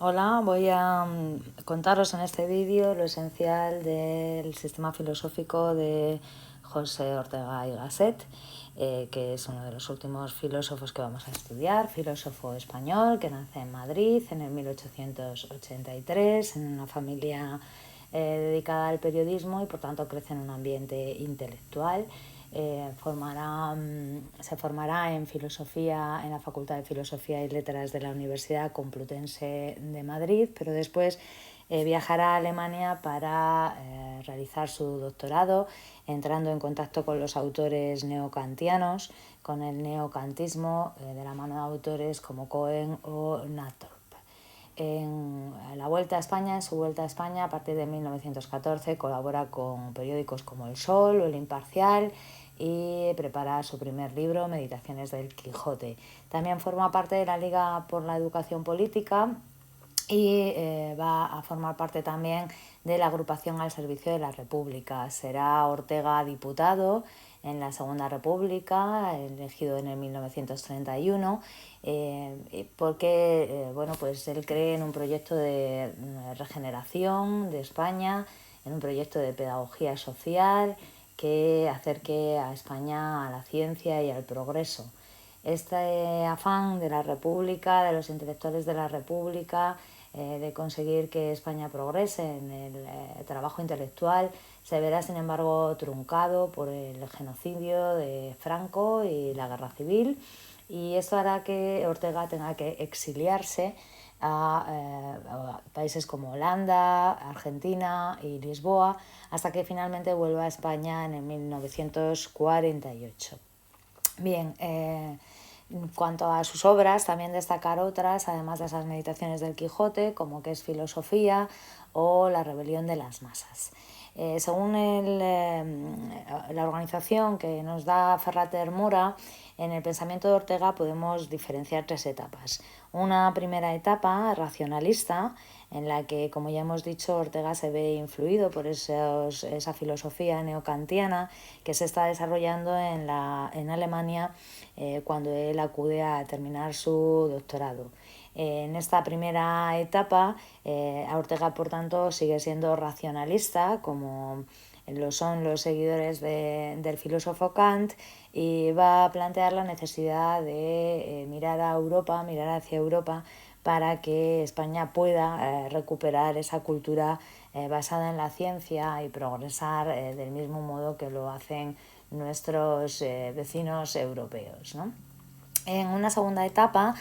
Hola, voy a contaros en este vídeo lo esencial del sistema filosófico de José Ortega y Gasset, que es uno de los últimos filósofos que vamos a estudiar, filósofo español que nace en Madrid en el 1883 en una familia dedicada al periodismo y por tanto crece en un ambiente intelectual. Se formará en filosofía en la Facultad de Filosofía y Letras de la Universidad Complutense de Madrid, pero después viajará a Alemania para realizar su doctorado, entrando en contacto con los autores neokantianos, con el neokantismo, de la mano de autores como Cohen o Nathorp. En su vuelta a España, a partir de 1914, colabora con periódicos como El Sol o El Imparcial y prepara su primer libro, Meditaciones del Quijote. También forma parte de la Liga por la Educación Política y va a formar parte también de la agrupación al servicio de la República. Será Ortega diputado en la Segunda República, elegido en el 1931, porque pues él cree en un proyecto de regeneración de España, en un proyecto de pedagogía social que acerque a España a la ciencia y al progreso. Este afán de la República, de los intelectuales de la República, de conseguir que España progrese en el trabajo intelectual, se verá sin embargo truncado por el genocidio de Franco y la guerra civil, y esto hará que Ortega tenga que exiliarse a países como Holanda, Argentina y Lisboa, hasta que finalmente vuelva a España en el 1948. Bien, en cuanto a sus obras, también destacar otras, además de esas meditaciones del Quijote, como que es Filosofía o La rebelión de las masas. Según la organización que nos da Ferrater Mora, en el pensamiento de Ortega podemos diferenciar tres etapas. Una primera etapa racionalista, en la que, como ya hemos dicho, Ortega se ve influido por esa filosofía neokantiana que se está desarrollando en Alemania cuando él acude a terminar su doctorado. En esta primera etapa, Ortega, por tanto, sigue siendo racionalista, como lo son los seguidores del filósofo Kant, y va a plantear la necesidad de mirar hacia Europa, para que España pueda recuperar esa cultura basada en la ciencia y progresar del mismo modo que lo hacen nuestros vecinos europeos, ¿no? En una segunda etapa,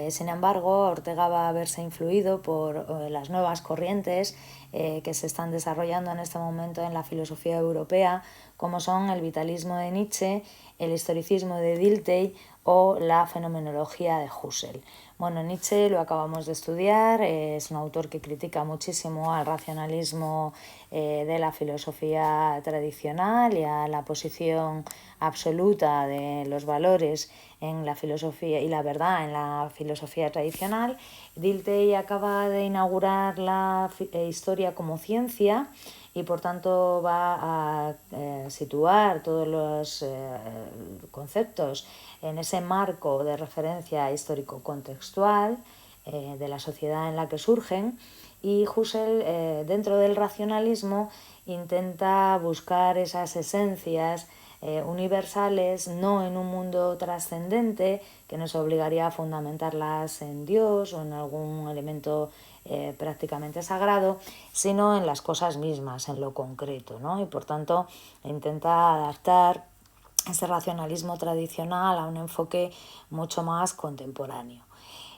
sin embargo, Ortega va a verse influido por las nuevas corrientes que se están desarrollando en este momento en la filosofía europea, como son el vitalismo de Nietzsche, el historicismo de Dilthey o la fenomenología de Husserl. Bueno, Nietzsche lo acabamos de estudiar, es un autor que critica muchísimo al racionalismo de la filosofía tradicional y a la posición absoluta de los valores en la filosofía y la verdad en la filosofía tradicional. Dilthey acaba de inaugurar la historia como ciencia y por tanto va a situar todos los conceptos en ese marco de referencia histórico-contextual de la sociedad en la que surgen, y Husserl, dentro del racionalismo, intenta buscar esas esencias universales, no en un mundo trascendente que nos obligaría a fundamentarlas en Dios o en algún elemento prácticamente sagrado, sino en las cosas mismas, en lo concreto, ¿no? Y por tanto intenta adaptar ese racionalismo tradicional a un enfoque mucho más contemporáneo.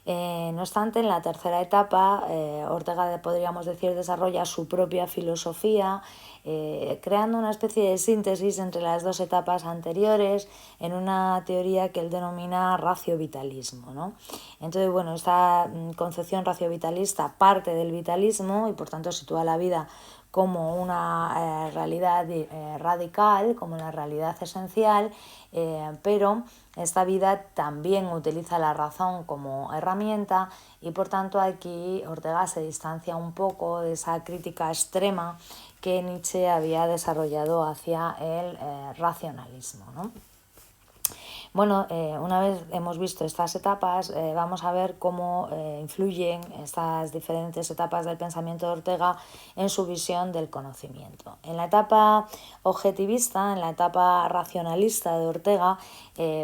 No obstante, en la tercera etapa, Ortega, podríamos decir, desarrolla su propia filosofía, creando una especie de síntesis entre las dos etapas anteriores en una teoría que él denomina racio-vitalismo, ¿no? Entonces, bueno, esta concepción racio-vitalista parte del vitalismo y por tanto sitúa la vida como una realidad radical, como una realidad esencial, pero esta vida también utiliza la razón como herramienta, y por tanto aquí Ortega se distancia un poco de esa crítica extrema que Nietzsche había desarrollado hacia el racionalismo, ¿no? Bueno, una vez hemos visto estas etapas, vamos a ver cómo influyen estas diferentes etapas del pensamiento de Ortega en su visión del conocimiento. En la etapa objetivista, en la etapa racionalista de Ortega,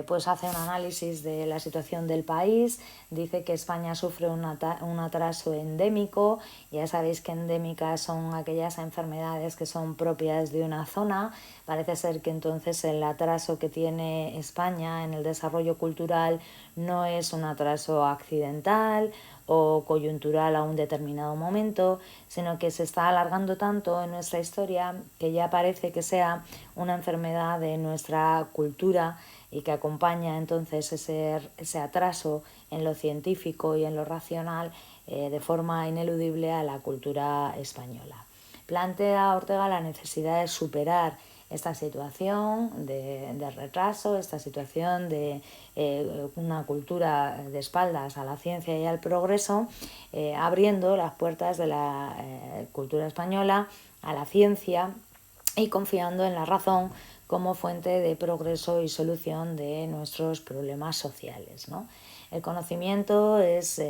pues hace un análisis de la situación del país, dice que España sufre un atraso endémico. Ya sabéis que endémicas son aquellas enfermedades que son propias de una zona. Parece ser que entonces el atraso que tiene España en el desarrollo cultural no es un atraso accidental o coyuntural a un determinado momento, sino que se está alargando tanto en nuestra historia que ya parece que sea una enfermedad de nuestra cultura y que acompaña entonces ese atraso en lo científico y en lo racional de forma ineludible a la cultura española. Plantea Ortega la necesidad de superar esta situación de retraso, esta situación de una cultura de espaldas a la ciencia y al progreso, abriendo las puertas de la cultura española a la ciencia y confiando en la razón como fuente de progreso y solución de nuestros problemas sociales, ¿no? El conocimiento es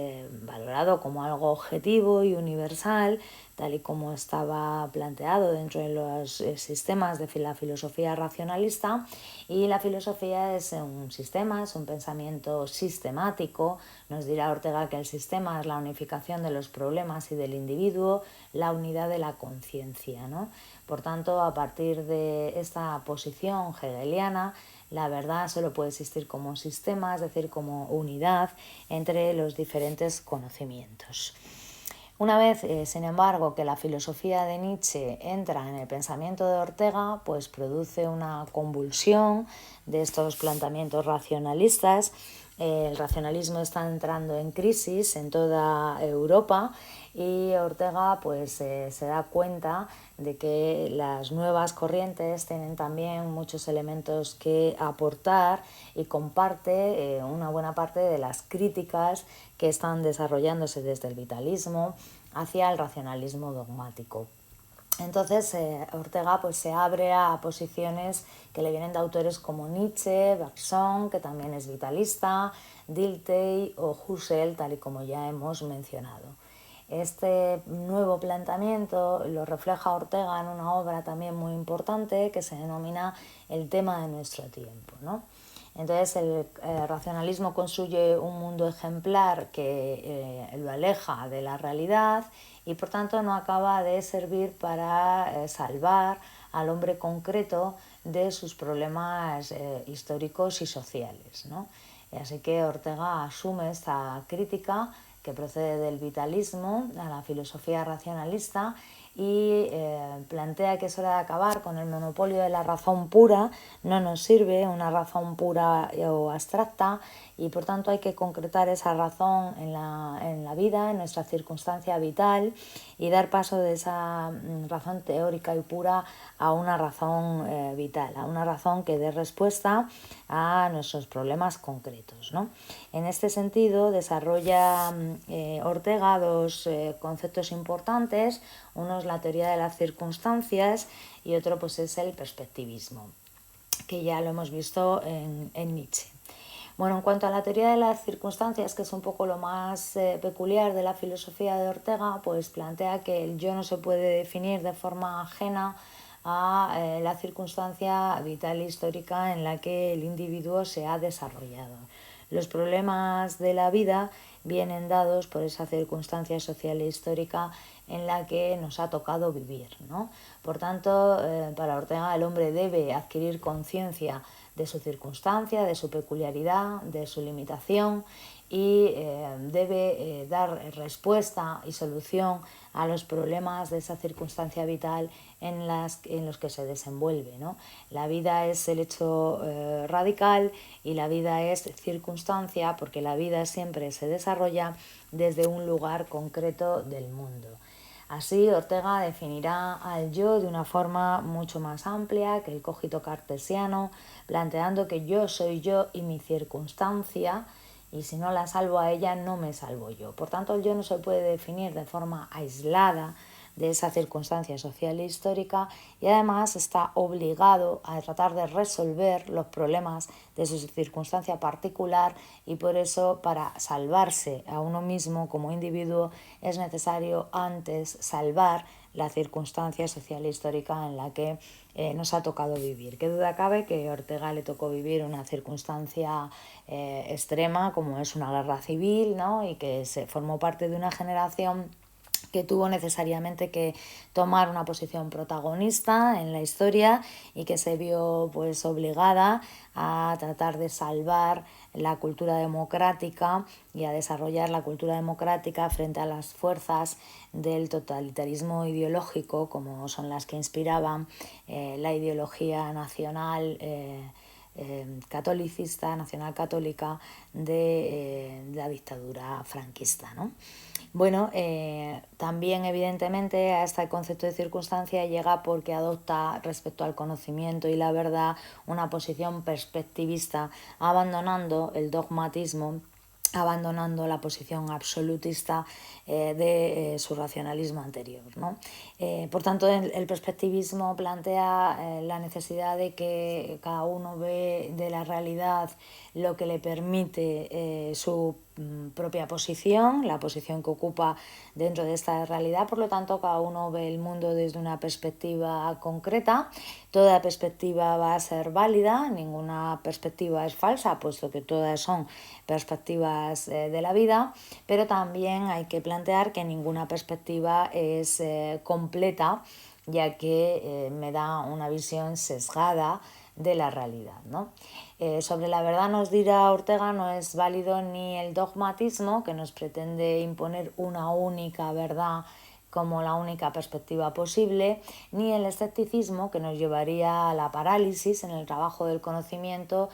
valorado como algo objetivo y universal, tal y como estaba planteado dentro de los sistemas de la filosofía racionalista, y la filosofía es un sistema, es un pensamiento sistemático. Nos dirá Ortega que el sistema es la unificación de los problemas y del individuo, la unidad de la conciencia, ¿no? Por tanto, a partir de esta posición hegeliana, la verdad solo puede existir como sistema, es decir, como unidad entre los diferentes conocimientos. Una vez, sin embargo, que la filosofía de Nietzsche entra en el pensamiento de Ortega, pues produce una convulsión de estos planteamientos racionalistas. El racionalismo está entrando en crisis en toda Europa y Ortega pues se da cuenta de que las nuevas corrientes tienen también muchos elementos que aportar y comparte una buena parte de las críticas que están desarrollándose desde el vitalismo hacia el racionalismo dogmático. Entonces Ortega pues se abre a posiciones que le vienen de autores como Nietzsche, Bergson, que también es vitalista, Dilthey o Husserl, tal y como ya hemos mencionado. Este nuevo planteamiento lo refleja Ortega en una obra también muy importante que se denomina El tema de nuestro tiempo, ¿no? Entonces el racionalismo construye un mundo ejemplar que lo aleja de la realidad y por tanto no acaba de servir para salvar al hombre concreto de sus problemas históricos y sociales, ¿no? Así que Ortega asume esta crítica que procede del vitalismo a la filosofía racionalista y plantea que es hora de acabar con el monopolio de la razón pura. No nos sirve una razón pura o abstracta y por tanto hay que concretar esa razón en la vida, en nuestra circunstancia vital, y dar paso de esa razón teórica y pura a una razón vital, a una razón que dé respuesta a nuestros problemas concretos, ¿no? En este sentido desarrolla Ortega dos conceptos importantes. Uno es la teoría de las circunstancias y otro pues es el perspectivismo, que ya lo hemos visto en Nietzsche. Bueno, en cuanto a la teoría de las circunstancias, que es un poco lo más peculiar de la filosofía de Ortega, pues plantea que el yo no se puede definir de forma ajena a la circunstancia vital e histórica en la que el individuo se ha desarrollado. Los problemas de la vida vienen dados por esa circunstancia social e histórica en la que nos ha tocado vivir, ¿no? Por tanto, para Ortega el hombre debe adquirir conciencia de su circunstancia, de su peculiaridad, de su limitación y debe dar respuesta y solución a los problemas de esa circunstancia vital en los que se desenvuelve, ¿no? La vida es el hecho radical y la vida es circunstancia, porque la vida siempre se desarrolla desde un lugar concreto del mundo. Así, Ortega definirá al yo de una forma mucho más amplia que el cogito cartesiano, planteando que yo soy yo y mi circunstancia, y si no la salvo a ella, no me salvo yo. Por tanto, el yo no se puede definir de forma aislada de esa circunstancia social e histórica, y además está obligado a tratar de resolver los problemas de su circunstancia particular, y por eso, para salvarse a uno mismo como individuo, es necesario antes salvar la circunstancia social e histórica en la que nos ha tocado vivir. Qué duda cabe que a Ortega le tocó vivir una circunstancia extrema, como es una guerra civil, ¿no? Y que se formó parte de una generación que tuvo necesariamente que tomar una posición protagonista en la historia, y que se vio pues obligada a tratar de salvar la cultura democrática y a desarrollar la cultura democrática frente a las fuerzas del totalitarismo ideológico, como son las que inspiraban la ideología nacional catolicista, nacional católica de la dictadura franquista, ¿no? Bueno, también evidentemente a este concepto de circunstancia llega porque adopta respecto al conocimiento y la verdad una posición perspectivista, abandonando el dogmatismo, abandonando la posición absolutista de su racionalismo anterior, ¿no? Por tanto, el perspectivismo plantea la necesidad de que cada uno ve de la realidad lo que le permite su propia posición, la posición que ocupa dentro de esta realidad. Por lo tanto, cada uno ve el mundo desde una perspectiva concreta. Toda perspectiva va a ser válida, ninguna perspectiva es falsa, puesto que todas son perspectivas de la vida, pero también hay que plantear que ninguna perspectiva es completa, ya que me da una visión sesgada de la realidad, ¿no? Sobre la verdad, nos dirá Ortega, no es válido ni el dogmatismo, que nos pretende imponer una única verdad como la única perspectiva posible, ni el escepticismo, que nos llevaría a la parálisis en el trabajo del conocimiento,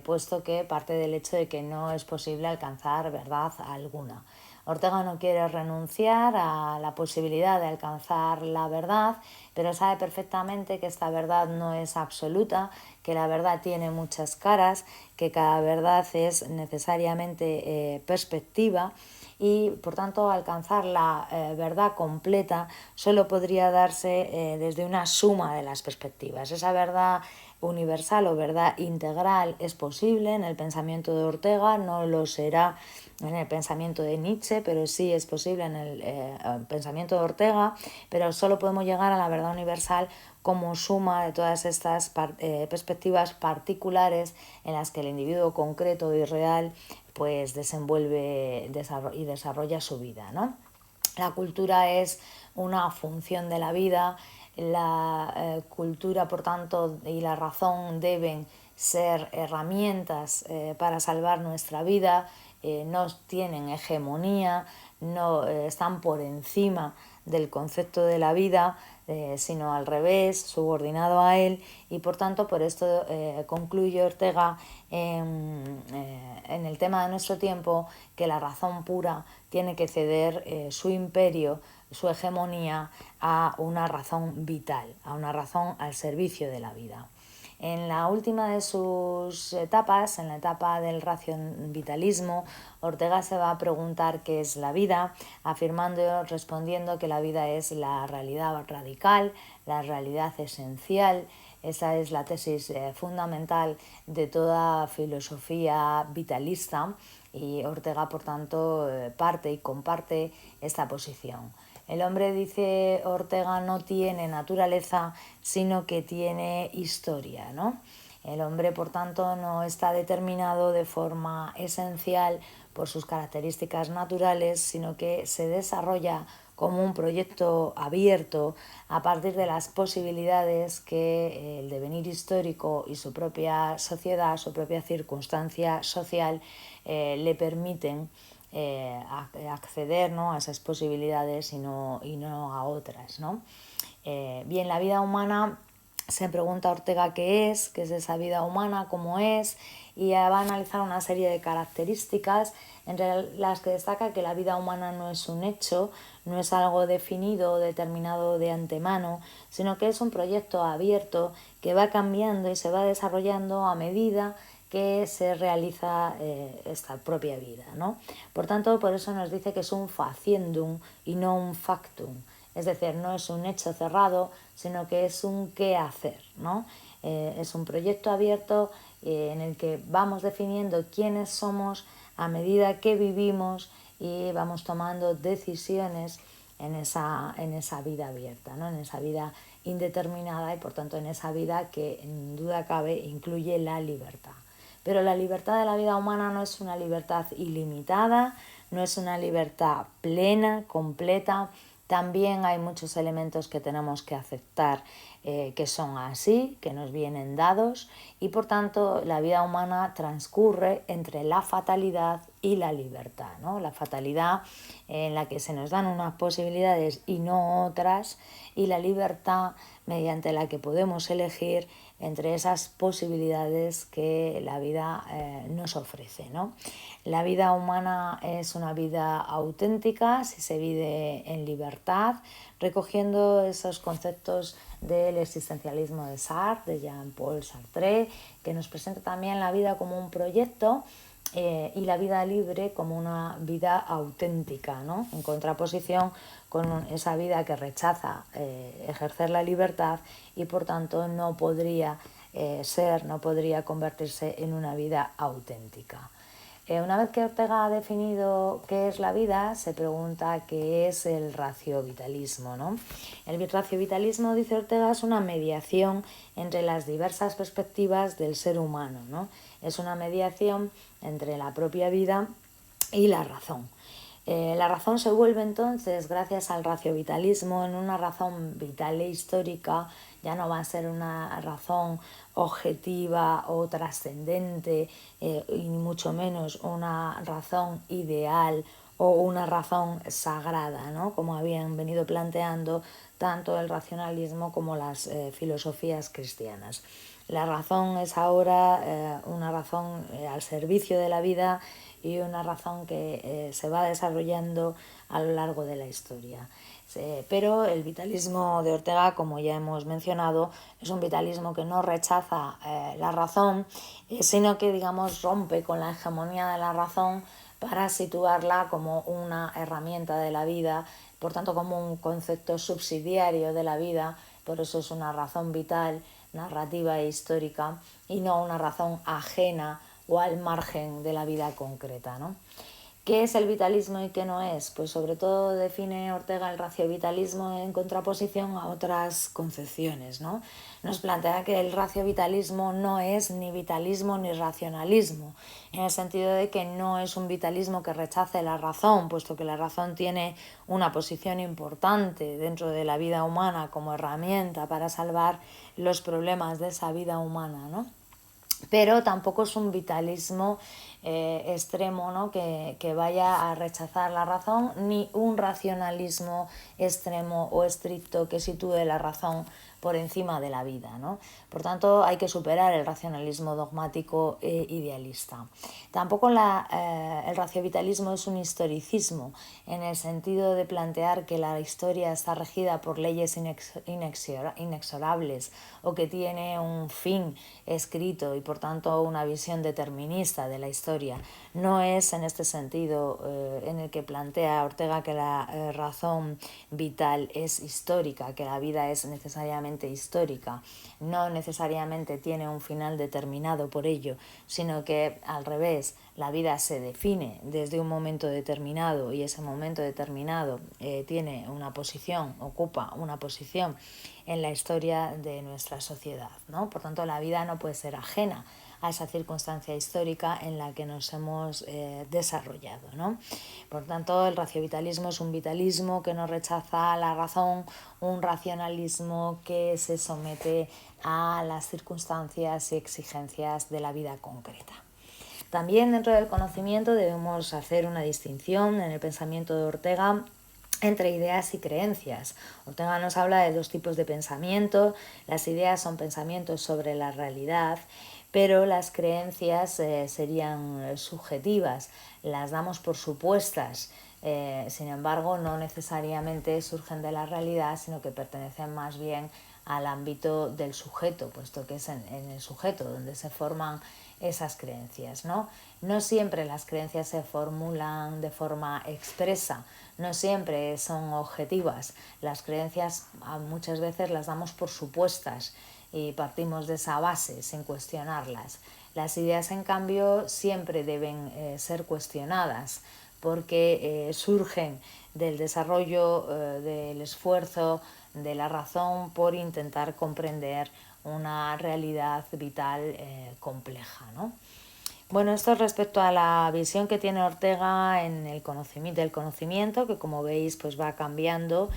puesto que parte del hecho de que no es posible alcanzar verdad alguna. Ortega no quiere renunciar a la posibilidad de alcanzar la verdad, pero sabe perfectamente que esta verdad no es absoluta, que la verdad tiene muchas caras, que cada verdad es necesariamente perspectiva, y por tanto alcanzar la verdad completa solo podría darse desde una suma de las perspectivas. Esa verdad universal o verdad integral es posible en el pensamiento de Ortega, no lo será en el pensamiento de Nietzsche, pero sí es posible en el pensamiento de Ortega, pero solo podemos llegar a la verdad universal como suma de todas estas perspectivas particulares en las que el individuo concreto y real pues desenvuelve y desarrolla su vida, ¿no? La cultura es una función de la vida, la cultura, por tanto, y la razón deben ser herramientas para salvar nuestra vida, no tienen hegemonía, no están por encima del concepto de la vida, sino al revés, subordinado a él, y por tanto por esto concluye Ortega en el tema de nuestro tiempo que la razón pura tiene que ceder su imperio, su hegemonía, a una razón vital, a una razón al servicio de la vida. En la última de sus etapas, en la etapa del racionalitalismo, Ortega se va a preguntar qué es la vida, respondiendo que la vida es la realidad radical, la realidad esencial. Esa es la tesis fundamental de toda filosofía vitalista, y Ortega, por tanto, parte y comparte esta posición. El hombre, dice Ortega, no tiene naturaleza, sino que tiene historia, ¿no? El hombre, por tanto, no está determinado de forma esencial por sus características naturales, sino que se desarrolla como un proyecto abierto a partir de las posibilidades que el devenir histórico y su propia sociedad, su propia circunstancia social le permiten acceder, ¿no?, a esas posibilidades y no a otras, ¿no? Bien, la vida humana, se pregunta Ortega qué es esa vida humana, cómo es, y va a analizar una serie de características entre las que destaca que la vida humana no es un hecho, no es algo definido o determinado de antemano, sino que es un proyecto abierto que va cambiando y se va desarrollando a medida que se realiza esta propia vida, ¿no? Por tanto, por eso nos dice que es un faciendum y no un factum. Es decir, no es un hecho cerrado, sino que es un qué hacer, ¿no? Es un proyecto abierto en el que vamos definiendo quiénes somos a medida que vivimos y vamos tomando decisiones en esa vida abierta, ¿no? En esa vida indeterminada y por tanto en esa vida que en duda cabe incluye la libertad. Pero la libertad de la vida humana no es una libertad ilimitada, no es una libertad plena, completa. También hay muchos elementos que tenemos que aceptar que son así, que nos vienen dados y por tanto la vida humana transcurre entre la fatalidad y la libertad, ¿no? La fatalidad en la que se nos dan unas posibilidades y no otras y la libertad mediante la que podemos elegir entre esas posibilidades que la vida nos ofrece, ¿no? La vida humana es una vida auténtica si se vive en libertad, recogiendo esos conceptos del existencialismo de Sartre, de Jean-Paul Sartre, que nos presenta también la vida como un proyecto y la vida libre como una vida auténtica, ¿no? En contraposición con esa vida que rechaza ejercer la libertad y por tanto no podría no podría convertirse en una vida auténtica. Una vez que Ortega ha definido qué es la vida, se pregunta qué es el raciovitalismo, ¿no? El raciovitalismo, dice Ortega, es una mediación entre las diversas perspectivas del ser humano, ¿no? Es una mediación entre la propia vida y la razón. La razón se vuelve entonces, gracias al raciovitalismo, en una razón vital e histórica. Ya no va a ser una razón objetiva o trascendente y ni mucho menos una razón ideal o una razón sagrada, ¿no? Como habían venido planteando tanto el racionalismo como las filosofías cristianas. La razón es ahora una razón al servicio de la vida y una razón que se va desarrollando a lo largo de la historia. Pero el vitalismo de Ortega, como ya hemos mencionado, es un vitalismo que no rechaza la razón, sino que, digamos, rompe con la hegemonía de la razón para situarla como una herramienta de la vida, por tanto como un concepto subsidiario de la vida. Por eso es una razón vital, narrativa e histórica y no una razón ajena o al margen de la vida concreta, ¿no? ¿Qué es el vitalismo y qué no es? Pues sobre todo define Ortega el raciovitalismo en contraposición a otras concepciones, ¿no? Nos plantea que el raciovitalismo no es ni vitalismo ni racionalismo, en el sentido de que no es un vitalismo que rechace la razón, puesto que la razón tiene una posición importante dentro de la vida humana como herramienta para salvar los problemas de esa vida humana, ¿no? Pero tampoco es un vitalismo extremo, ¿no? que vaya a rechazar la razón, ni un racionalismo extremo o estricto que sitúe la razón por encima de la vida, ¿no? Por tanto, hay que superar el racionalismo dogmático e idealista. Tampoco el raciovitalismo es un historicismo, en el sentido de plantear que la historia está regida por leyes inexorables o que tiene un fin escrito y por tanto una visión determinista de la historia. No es en este sentido en el que plantea Ortega que la razón vital es histórica, que la vida es necesariamente histórica, no necesariamente tiene un final determinado por ello, sino que al revés, la vida se define desde un momento determinado y ese momento determinado tiene una posición, ocupa una posición en la historia de nuestra sociedad, ¿no? Por tanto, la vida no puede ser ajena a esa circunstancia histórica en la que nos hemos desarrollado, ¿no? Por tanto, el raciovitalismo es un vitalismo que no rechaza la razón, un racionalismo que se somete a las circunstancias y exigencias de la vida concreta. También dentro del conocimiento debemos hacer una distinción en el pensamiento de Ortega entre ideas y creencias. Ortega nos habla de dos tipos de pensamiento. Las ideas son pensamientos sobre la realidad, pero las creencias serían subjetivas, las damos por supuestas. Sin embargo, no necesariamente surgen de la realidad, sino que pertenecen más bien al ámbito del sujeto, puesto que es en el sujeto donde se forman esas creencias, ¿no? No siempre las creencias se formulan de forma expresa, no siempre son objetivas. Las creencias muchas veces las damos por supuestas y partimos de esa base sin cuestionarlas. Las ideas, en cambio, siempre deben ser cuestionadas porque surgen del desarrollo, del esfuerzo, de la razón por intentar comprender una realidad vital compleja, ¿no? Bueno, esto respecto a la visión que tiene Ortega en el del conocimiento, que como veis pues va cambiando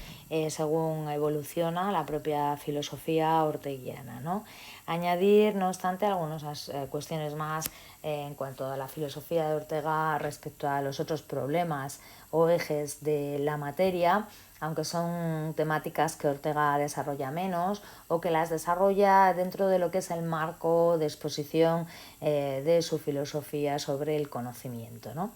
según evoluciona la propia filosofía orteguiana, ¿no? Añadir, no obstante, algunas cuestiones más en cuanto a la filosofía de Ortega respecto a los otros problemas o ejes de la materia, aunque son temáticas que Ortega desarrolla menos o que las desarrolla dentro de lo que es el marco de exposición de su filosofía sobre el conocimiento, ¿no?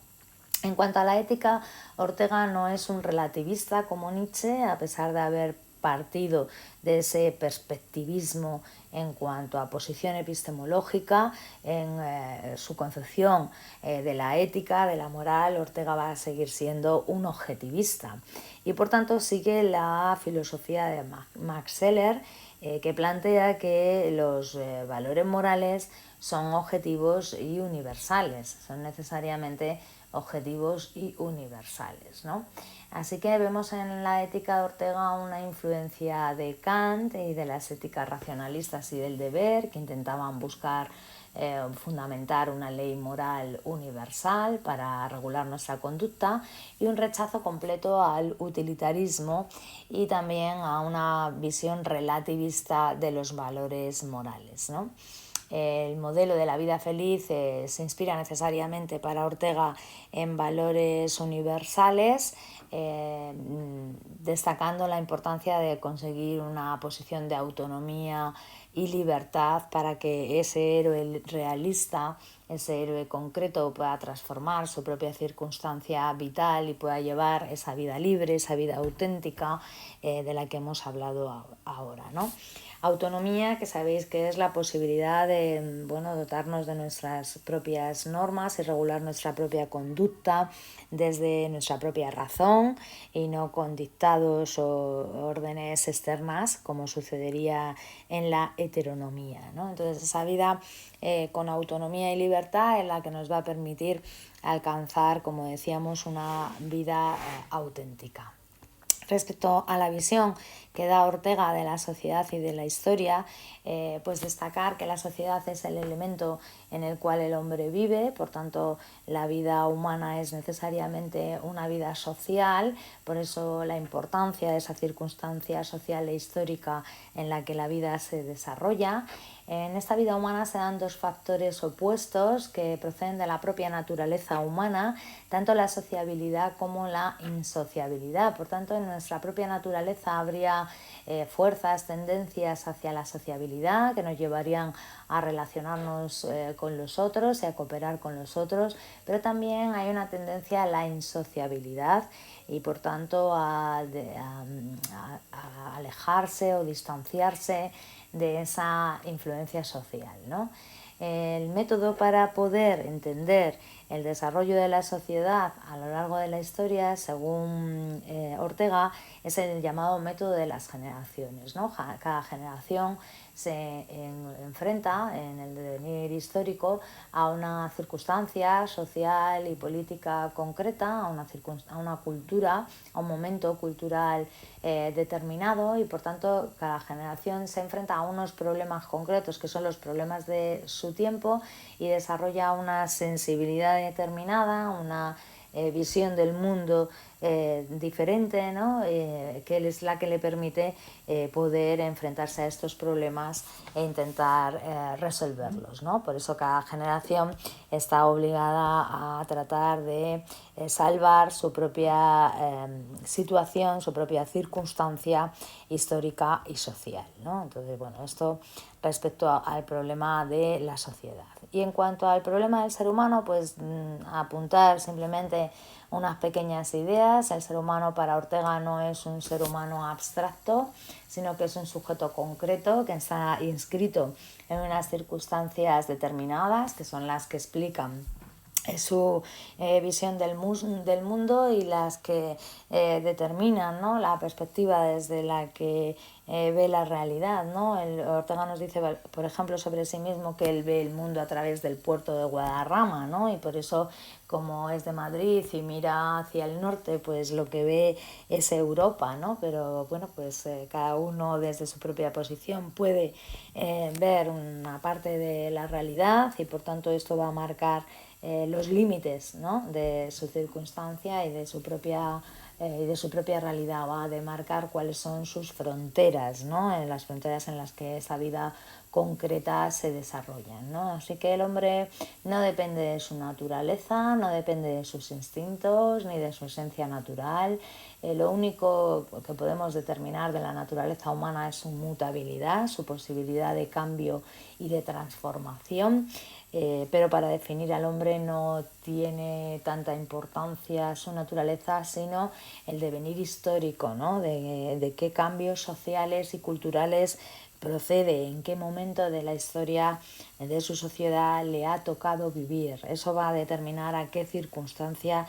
En cuanto a la ética, Ortega no es un relativista como Nietzsche, a pesar de haber partido de ese perspectivismo en cuanto a posición epistemológica, en su concepción de la ética, de la moral. Ortega va a seguir siendo un objetivista y por tanto sigue la filosofía de Max Scheler, que plantea que los valores morales son objetivos y universales, son necesariamente objetivos y universales, ¿no? Así que vemos en la ética de Ortega una influencia de Kant y de las éticas racionalistas y del deber, que intentaban buscar fundamentar una ley moral universal para regular nuestra conducta, y un rechazo completo al utilitarismo y también a una visión relativista de los valores morales, ¿no? El modelo de la vida feliz se inspira necesariamente para Ortega en valores universales, destacando la importancia de conseguir una posición de autonomía y libertad para que ese héroe realista, ese héroe concreto, pueda transformar su propia circunstancia vital y pueda llevar esa vida libre, esa vida auténtica de la que hemos hablado ahora, ¿no? Autonomía, que sabéis que es la posibilidad de, bueno, dotarnos de nuestras propias normas y regular nuestra propia conducta desde nuestra propia razón y no con dictados o órdenes externas, como sucedería en la heteronomía, ¿no? Entonces, esa vida con autonomía y libertad es la que nos va a permitir alcanzar, como decíamos, una vida auténtica. Respecto a la visión que da Ortega de la sociedad y de la historia, pues destacar que la sociedad es el elemento en el cual el hombre vive, por tanto la vida humana es necesariamente una vida social, por eso la importancia de esa circunstancia social e histórica en la que la vida se desarrolla. En esta vida humana se dan dos factores opuestos que proceden de la propia naturaleza humana, tanto la sociabilidad como la insociabilidad. Por tanto, en nuestra propia naturaleza habría fuerzas, tendencias hacia la sociabilidad que nos llevarían a relacionarnos con los otros y a cooperar con los otros, pero también hay una tendencia a la insociabilidad y por tanto a alejarse o distanciarse de esa influencia social, ¿no? El método para poder entender el desarrollo de la sociedad a lo largo de la historia, según Ortega, es el llamado método de las generaciones, ¿no? Cada generación se enfrenta en el devenir histórico a una circunstancia social y política concreta, a una cultura, a un momento cultural determinado, y por tanto cada generación se enfrenta a unos problemas concretos que son los problemas de su tiempo y desarrolla una sensibilidad determinada, una visión del mundo diferente, ¿no? Que es la que le permite poder enfrentarse a estos problemas e intentar resolverlos, ¿no? Por eso cada generación está obligada a tratar de salvar su propia situación, su propia circunstancia histórica y social, ¿no? Entonces, bueno, esto respecto al problema de la sociedad. Y en cuanto al problema del ser humano, pues apuntar simplemente unas pequeñas ideas. El ser humano para Ortega no es un ser humano abstracto, sino que es un sujeto concreto que está inscrito en unas circunstancias determinadas, que son las que explican su visión del mundo y las que determinan, ¿no?, la perspectiva desde la que ve la realidad, ¿no? Ortega nos dice, por ejemplo, sobre sí mismo que él ve el mundo a través del puerto de Guadarrama, ¿no? Y por eso, como es de Madrid y mira hacia el norte, pues lo que ve es Europa, ¿no? Pero bueno, pues cada uno desde su propia posición puede ver una parte de la realidad y por tanto esto va a marcar los límites, ¿no?, de su circunstancia y de su propia realidad, va a demarcar cuáles son sus fronteras, ¿no?, en las fronteras en las que esa vida concreta se desarrolla, ¿no? Así que el hombre no depende de su naturaleza, no depende de sus instintos ni de su esencia natural. Lo único que podemos determinar de la naturaleza humana es su mutabilidad, su posibilidad de cambio y de transformación. Pero para definir al hombre no tiene tanta importancia su naturaleza, sino el devenir histórico, ¿no?, de qué cambios sociales y culturales procede, en qué momento de la historia de su sociedad le ha tocado vivir. Eso va a determinar a qué circunstancia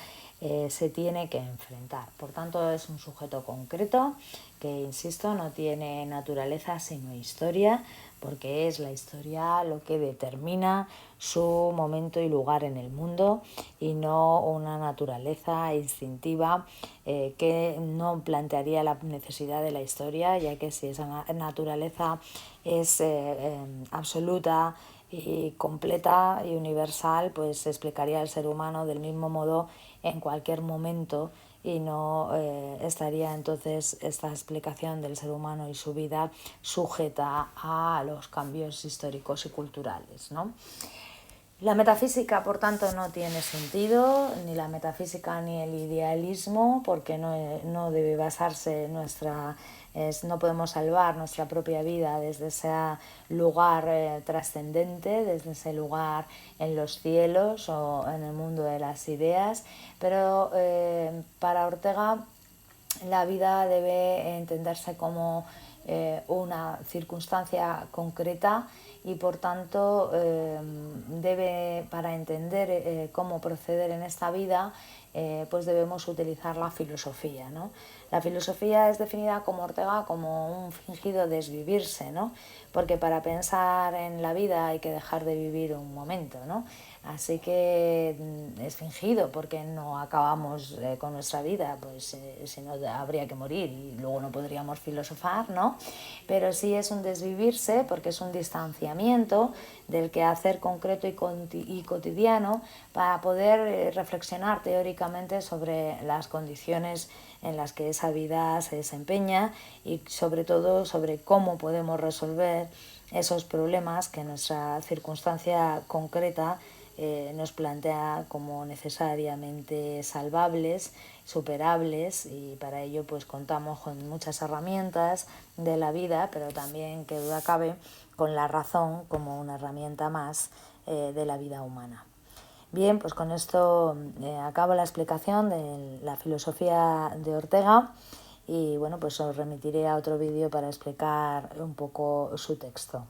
se tiene que enfrentar. Por tanto, es un sujeto concreto que, insisto, no tiene naturaleza sino historia, porque es la historia lo que determina su momento y lugar en el mundo y no una naturaleza instintiva que no plantearía la necesidad de la historia, ya que si esa naturaleza es absoluta y completa y universal, pues se explicaría el ser humano del mismo modo en cualquier momento y no estaría entonces esta explicación del ser humano y su vida sujeta a los cambios históricos y culturales, ¿no? La metafísica, por tanto, no tiene sentido, ni la metafísica ni el idealismo, porque no debe basarse no podemos salvar nuestra propia vida desde ese lugar trascendente, desde ese lugar en los cielos o en el mundo de las ideas, pero para Ortega la vida debe entenderse como una circunstancia concreta y por tanto para entender cómo proceder en esta vida, pues debemos utilizar la filosofía, ¿no? La filosofía es definida como Ortega como un fingido desvivirse, ¿no? Porque para pensar en la vida hay que dejar de vivir un momento, ¿no? Así que es fingido porque no acabamos con nuestra vida, pues si no habría que morir y luego no podríamos filosofar, ¿no? Pero sí es un desvivirse porque es un distanciamiento del quehacer concreto y cotidiano para poder reflexionar teóricamente sobre las condiciones en las que esa vida se desempeña y sobre todo sobre cómo podemos resolver esos problemas que nuestra circunstancia concreta nos plantea como necesariamente salvables, superables, y para ello pues contamos con muchas herramientas de la vida, pero también, que duda cabe, con la razón como una herramienta más de la vida humana. Bien, pues con esto acabo la explicación de la filosofía de Ortega y bueno, pues os remitiré a otro vídeo para explicar un poco su texto.